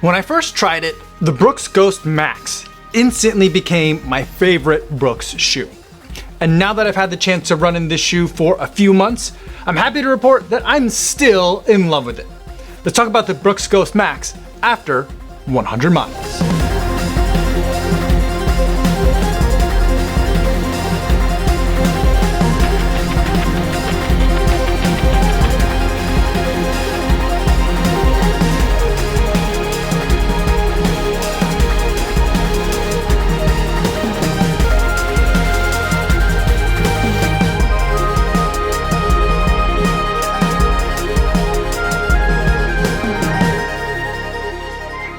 When I first tried it, the Brooks Ghost Max instantly became my favorite Brooks shoe. And now that I've had the chance to run in this shoe for a few months, I'm happy to report that I'm still in love with it. Let's talk about the Brooks Ghost Max after 100 miles.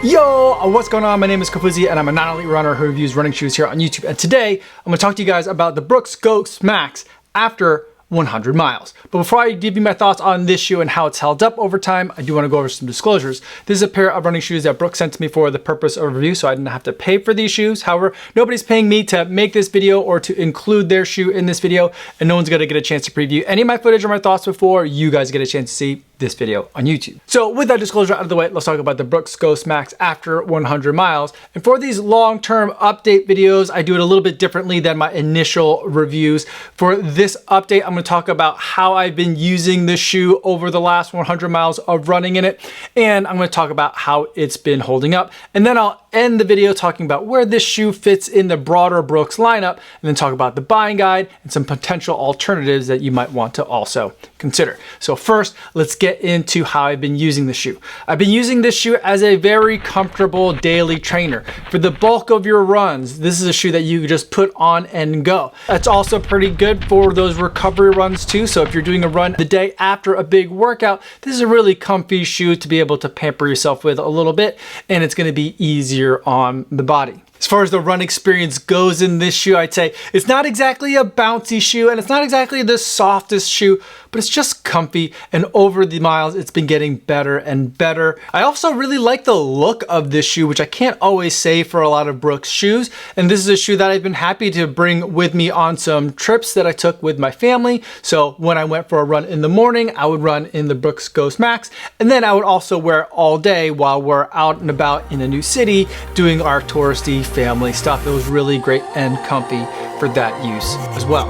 Yo, what's going on? My name is Kafuzi and I'm a non-elite runner who reviews running shoes here on YouTube. And today I'm going to talk to you guys about the Brooks Ghost Max after 100 miles. But before I give you my thoughts on this shoe and how it's held up over time, I do want to go over some disclosures. This is a pair of running shoes that Brooks sent to me for the purpose of review, so I didn't have to pay for these shoes. However, nobody's paying me to make this video or to include their shoe in this video, and no one's going to get a chance to preview any of my footage or my thoughts before you guys get a chance to see this video on YouTube. So with that disclosure out of the way, let's talk about the Brooks Ghost Max after 100 miles. And for these long-term update videos, I do it a little bit differently than my initial reviews. For this update, I'm going to talk about how I've been using this shoe over the last 100 miles of running in it. And I'm going to talk about how it's been holding up. And then I'll end the video talking about where this shoe fits in the broader Brooks lineup, and then talk about the buying guide and some potential alternatives that you might want to also consider. So first, let's get into how I've been using the shoe. I've been using this shoe as a very comfortable daily trainer. For the bulk of your runs, this is a shoe that you just put on and go. It's also pretty good for those recovery runs too. So if you're doing a run the day after a big workout, this is a really comfy shoe to be able to pamper yourself with a little bit, and it's going to be easier on the body. As far as the run experience goes in this shoe, I'd say it's not exactly a bouncy shoe and it's not exactly the softest shoe, but it's just comfy, and over the miles it's been getting better and better. I also really like the look of this shoe, which I can't always say for a lot of Brooks shoes, and this is a shoe that I've been happy to bring with me on some trips that I took with my family. So when I went for a run in the morning, I would run in the Brooks Ghost Max, and then I would also wear it all day while we're out and about in a new city doing our touristy family stuff. It was really great and comfy for that use as well.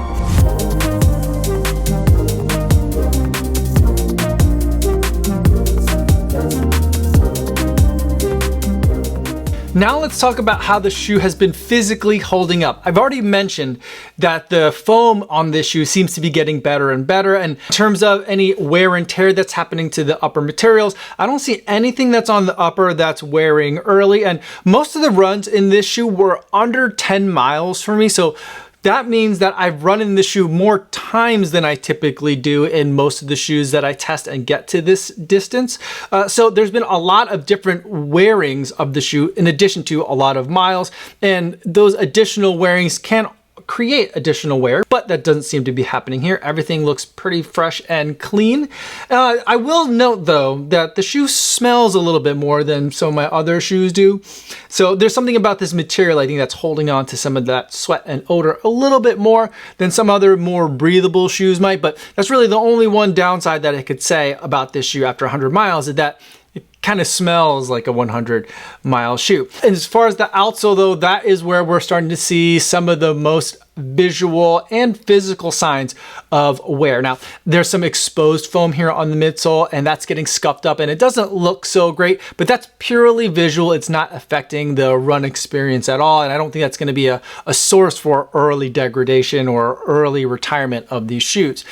Now let's talk about how the shoe has been physically holding up. I've already mentioned that the foam on this shoe seems to be getting better and better. And in terms of any wear and tear that's happening to the upper materials, I don't see anything that's on the upper that's wearing early. And most of the runs in this shoe were under 10 miles for me. So that means that I've run in this shoe more times than I typically do in most of the shoes that I test and get to this distance. So there's been a lot of different wearings of the shoe in addition to a lot of miles, and those additional wearings can create additional wear, but that doesn't seem to be happening here. Everything looks pretty fresh and clean. I will note though that the shoe smells a little bit more than some of my other shoes do. So there's something about this material I think that's holding on to some of that sweat and odor a little bit more than some other more breathable shoes might, but that's really the only one downside that I could say about this shoe after 100 miles is that it kind of smells like a 100-mile shoe. And as far as the outsole though, that is where we're starting to see some of the most visual and physical signs of wear. Now, there's some exposed foam here on the midsole, and that's getting scuffed up and it doesn't look so great, but that's purely visual. It's not affecting the run experience at all, and I don't think that's going to be a source for early degradation or early retirement of these shoes.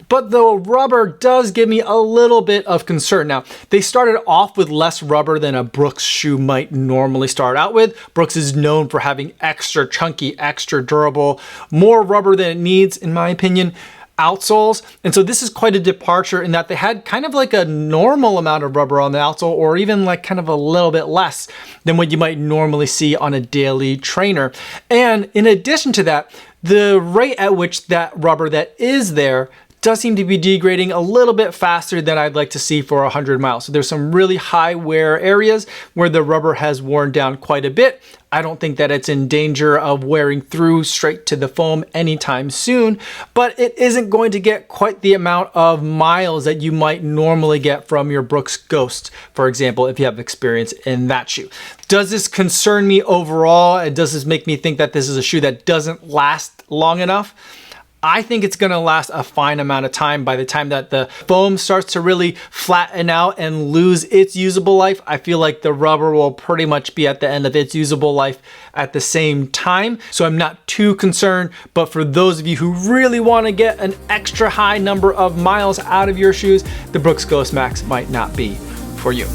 But the rubber does give me a little bit of concern. Now, they started off with less rubber than a Brooks shoe might normally start out with. Brooks is known for having extra chunky, extra durable, more rubber than it needs, in my opinion, outsoles. And so this is quite a departure in that they had kind of like a normal amount of rubber on the outsole, or even like kind of a little bit less than what you might normally see on a daily trainer. And in addition to that, the rate at which that rubber that is there does seem to be degrading a little bit faster than I'd like to see for 100 miles. So there's some really high wear areas where the rubber has worn down quite a bit. I don't think that it's in danger of wearing through straight to the foam anytime soon, but it isn't going to get quite the amount of miles that you might normally get from your Brooks Ghost, for example, if you have experience in that shoe. Does this concern me overall? And does this make me think that this is a shoe that doesn't last long enough? I think it's gonna last a fine amount of time. By the time that the foam starts to really flatten out and lose its usable life, I feel like the rubber will pretty much be at the end of its usable life at the same time. So I'm not too concerned, but for those of you who really wanna get an extra high number of miles out of your shoes, the Brooks Ghost Max might not be for you.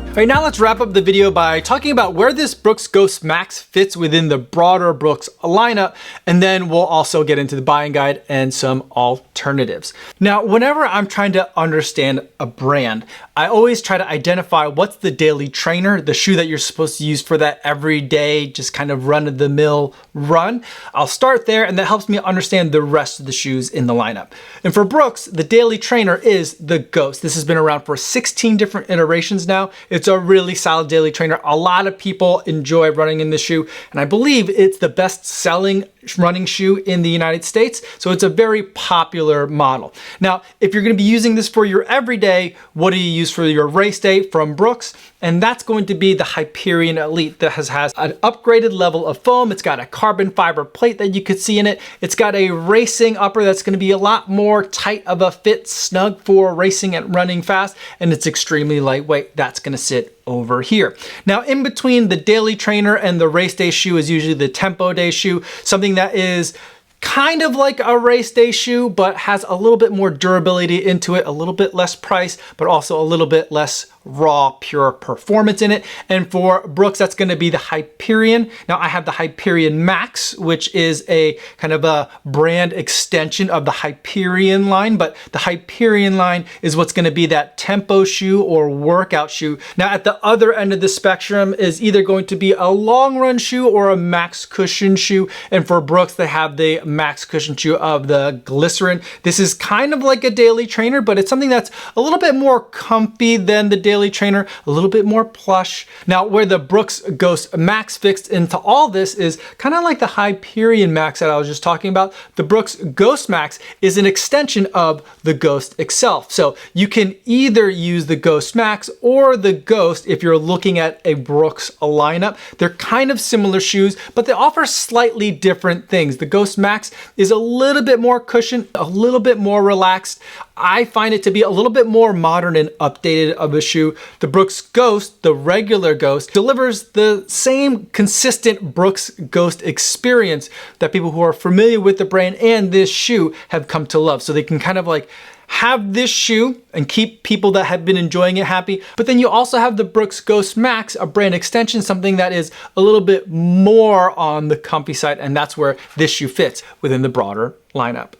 All right, now let's wrap up the video by talking about where this Brooks Ghost Max fits within the broader Brooks lineup, and then we'll also get into the buying guide and some alternatives. Now, whenever I'm trying to understand a brand, I always try to identify what's the daily trainer, the shoe that you're supposed to use for that everyday, just kind of run-of-the-mill run. I'll start there, and that helps me understand the rest of the shoes in the lineup. And for Brooks, the daily trainer is the Ghost. This has been around for 16 different iterations now. It's a really solid daily trainer. A lot of people enjoy running in this shoe, and I believe it's the best-selling running shoe in the United States, so it's a very popular model. Now, if you're gonna be using this for your everyday, what do you use for your race day from Brooks? And that's going to be the Hyperion Elite that has an upgraded level of foam. It's got a carbon fiber plate that you could see in it. It's got a racing upper that's gonna be a lot more tight of a fit, snug for racing and running fast, and it's extremely lightweight. That's gonna sit over here. Now, in between the daily trainer and the race day shoe is usually the tempo day shoe, something that is kind of like a race day shoe, but has a little bit more durability into it, a little bit less price, but also a little bit less raw, pure performance in it. And for Brooks, that's gonna be the Hyperion. Now, I have the Hyperion Max, which is a kind of a brand extension of the Hyperion line, but the Hyperion line is what's gonna be that tempo shoe or workout shoe. Now, at the other end of the spectrum is either going to be a long run shoe or a max cushion shoe. And for Brooks, they have the max cushion shoe of the Glycerin. This is kind of like a daily trainer, but it's something that's a little bit more comfy than the daily trainer, a little bit more plush. Now, where the Brooks Ghost Max fits into all this is kind of like the Hyperion Max that I was just talking about. The Brooks Ghost Max is an extension of the Ghost itself. So you can either use the Ghost Max or the Ghost if you're looking at a Brooks lineup. They're kind of similar shoes, but they offer slightly different things. The Ghost Max is a little bit more cushioned, a little bit more relaxed. I find it to be a little bit more modern and updated of a shoe. The Brooks Ghost, the regular Ghost, delivers the same consistent Brooks Ghost experience that people who are familiar with the brand and this shoe have come to love. So they can kind of like have this shoe and keep people that have been enjoying it happy. But then you also have the Brooks Ghost Max, a brand extension, something that is a little bit more on the comfy side, and that's where this shoe fits within the broader lineup.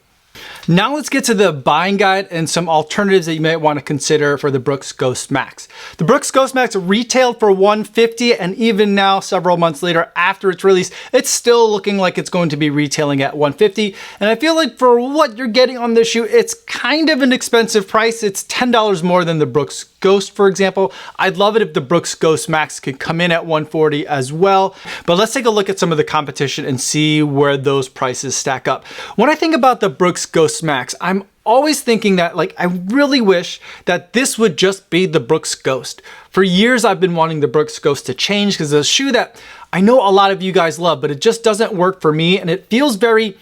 Now let's get to the buying guide and some alternatives that you might want to consider for the Brooks Ghost Max. The Brooks Ghost Max retailed for $150, and even now, several months later after its release, it's still looking like it's going to be retailing at $150. And I feel like for what you're getting on this shoe, it's kind of an expensive price. It's $10 more than the Brooks Ghost, for example. I'd love it if the Brooks Ghost Max could come in at $140 as well. But let's take a look at some of the competition and see where those prices stack up. When I think about the Brooks Ghost Max, I'm always thinking that, like, I really wish that this would just be the Brooks Ghost. For years, I've been wanting the Brooks Ghost to change because it's a shoe that I know a lot of you guys love, but it just doesn't work for me, and it feels very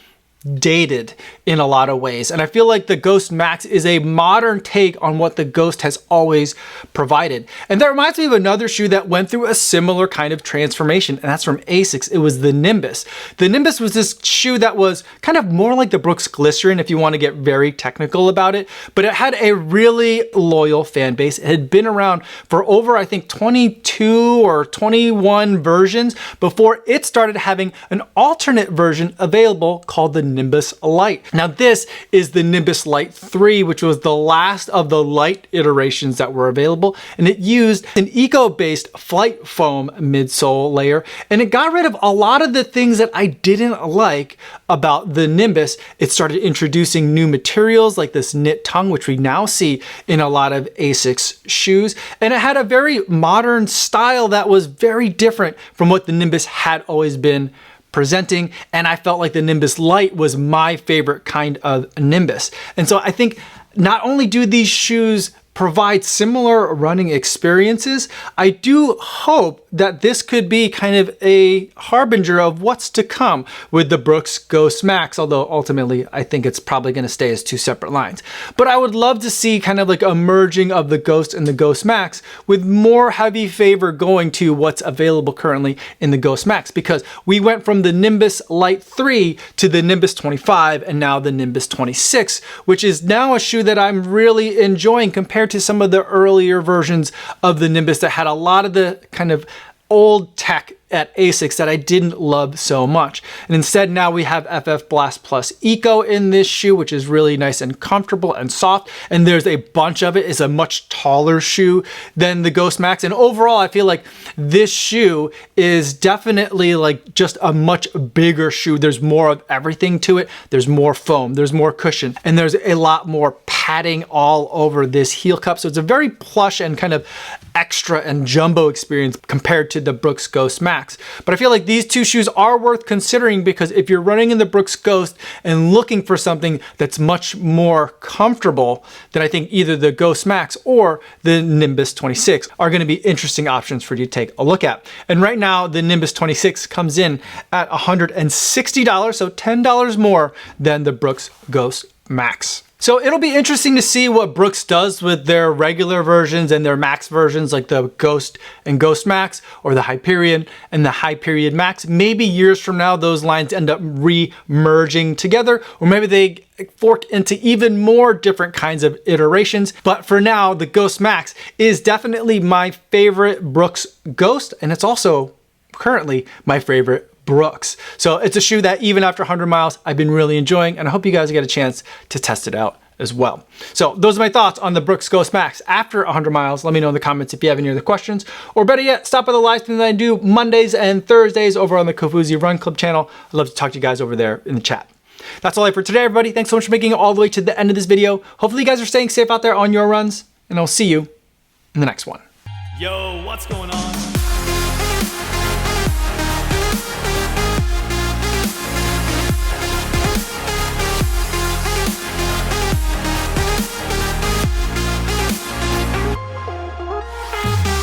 dated in a lot of ways. And I feel like the Ghost Max is a modern take on what the Ghost has always provided. And that reminds me of another shoe that went through a similar kind of transformation, and that's from Asics. It was the Nimbus. The Nimbus was this shoe that was kind of more like the Brooks Glycerin, if you want to get very technical about it, but it had a really loyal fan base. It had been around for over, I think, 22 or 21 versions before it started having an alternate version available called the Nimbus Lite. Now this is the Nimbus Lite 3, which was the last of the Lite iterations that were available, and it used an eco-based flight foam midsole layer, and it got rid of a lot of the things that I didn't like about the Nimbus. It started introducing new materials like this knit tongue, which we now see in a lot of ASICS shoes, and it had a very modern style that was very different from what the Nimbus had always been presenting, and I felt like the Nimbus Lite was my favorite kind of Nimbus. And so I think not only do these shoes provide similar running experiences, I do hope that this could be kind of a harbinger of what's to come with the Brooks Ghost Max, although ultimately I think it's probably going to stay as two separate lines. But I would love to see kind of like a merging of the Ghost and the Ghost Max, with more heavy favor going to what's available currently in the Ghost Max, because we went from the Nimbus Lite 3 to the Nimbus 25 and now the Nimbus 26, which is now a shoe that I'm really enjoying compared to some of the earlier versions of the Nimbus that had a lot of the kind of old tech at ASICS that I didn't love so much. And instead now we have FF Blast Plus Eco in this shoe, which is really nice and comfortable and soft. And there's a bunch of it. It's a much taller shoe than the Ghost Max. And overall, I feel like this shoe is definitely like just a much bigger shoe. There's more of everything to it. There's more foam, there's more cushion, and there's a lot more padding all over this heel cup. So it's a very plush and kind of extra and jumbo experience compared to the Brooks Ghost Max. But I feel like these two shoes are worth considering, because if you're running in the Brooks Ghost and looking for something that's much more comfortable, then I think either the Ghost Max or the Nimbus 26 are going to be interesting options for you to take a look at. And right now the Nimbus 26 comes in at $160, so $10 more than the Brooks Ghost Max. So it'll be interesting to see what Brooks does with their regular versions and their Max versions, like the Ghost and Ghost Max, or the Hyperion and the Hyperion Max. Maybe years from now, those lines end up re-merging together, or maybe they fork into even more different kinds of iterations. But for now, the Ghost Max is definitely my favorite Brooks Ghost, and it's also currently my favorite Brooks. So it's a shoe that even after 100 miles, I've been really enjoying, and I hope you guys get a chance to test it out as well. So those are my thoughts on the Brooks Ghost Max after 100 miles. Let me know in the comments if you have any other questions, or better yet, stop by the live stream that I do Mondays and Thursdays over on the Kofuzi Run Club channel. I'd love to talk to you guys over there in the chat. That's all I have for today, everybody. Thanks so much for making it all the way to the end of this video. Hopefully you guys are staying safe out there on your runs, and I'll see you in the next one. Yo, what's going on?